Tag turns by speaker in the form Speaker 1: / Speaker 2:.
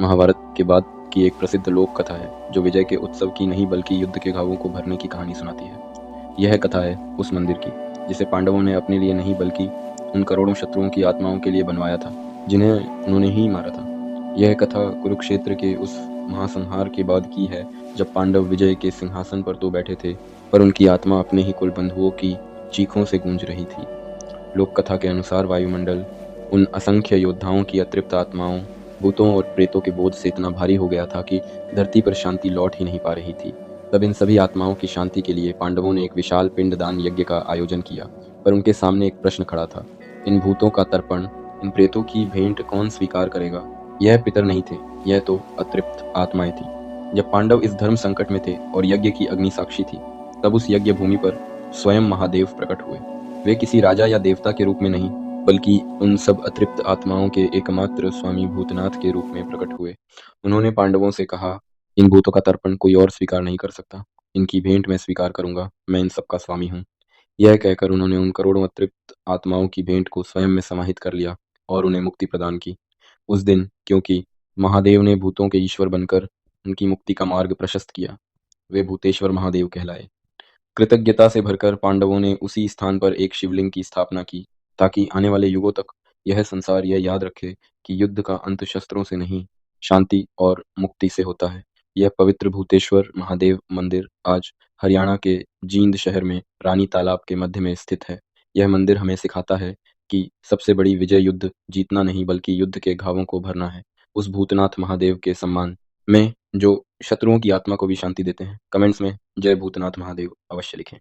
Speaker 1: महाभारत के बाद की एक प्रसिद्ध लोक कथा है जो विजय के उत्सव की नहीं बल्कि युद्ध के घावों को भरने की कहानी सुनाती है। यह कथा है उस मंदिर की जिसे पांडवों ने अपने लिए नहीं बल्कि उन करोड़ों शत्रुओं की आत्माओं के लिए बनवाया था जिन्हें उन्होंने ही मारा था। यह कथा कुरुक्षेत्र के उस महासंहार के बाद की है जब पांडव विजय के सिंहासन पर तो बैठे थे पर उनकी आत्मा अपने ही कुल बंधुओं की चीखों से गूंज रही थी। लोक कथा के अनुसार वायुमंडल उन असंख्य योद्धाओं की अतृप्त आत्माओं, भूतों और प्रेतों के बोझ से इतना भारी हो गया था कि धरती पर शांति लौट ही नहीं पा रही थी। तब इन सभी आत्माओं की शांति के लिए पांडवों ने एक विशाल पिंडदान यज्ञ का आयोजन किया, पर उनके सामने एक प्रश्न खड़ा था। इन भूतों का तर्पण, इन प्रेतों की भेंट कौन स्वीकार करेगा? यह पितर नहीं थे, यह तो अतृप्त आत्माएं थी। जब पांडव इस धर्म संकट में थे और यज्ञ की अग्नि साक्षी थी, तब उस यज्ञ भूमि पर स्वयं महादेव प्रकट हुए। वे किसी राजा या देवता के रूप में नहीं, बल्कि उन सब अतृप्त आत्माओं के एकमात्र स्वामी भूतनाथ के रूप में प्रकट हुए। उन्होंने पांडवों से कहा, इन भूतों का तर्पण कोई और स्वीकार नहीं कर सकता, इनकी भेंट मैं स्वीकार करूंगा, मैं इन सबका स्वामी हूँ। यह कहकर उन्होंने उन करोड़ों अतृप्त आत्माओं की भेंट को स्वयं में समाहित कर लिया और उन्हें मुक्ति प्रदान की। उस दिन क्योंकि महादेव ने भूतों के ईश्वर बनकर उनकी मुक्ति का मार्ग प्रशस्त किया, वे भूतेश्वर महादेव कहलाए। कृतज्ञता से भरकर पांडवों ने उसी स्थान पर एक शिवलिंग की स्थापना की ताकि आने वाले युगों तक यह संसार यह याद रखे कि युद्ध का अंत शस्त्रों से नहीं, शांति और मुक्ति से होता है। यह पवित्र भूतेश्वर महादेव मंदिर आज हरियाणा के जींद शहर में रानी तालाब के मध्य में स्थित है। यह मंदिर हमें सिखाता है कि सबसे बड़ी विजय युद्ध जीतना नहीं बल्कि युद्ध के घावों को भरना है। उस भूतनाथ महादेव के सम्मान में जो शत्रुओं की आत्मा को भी शांति देते हैं। कमेंट्स में जय भूतनाथ महादेव अवश्य लिखें।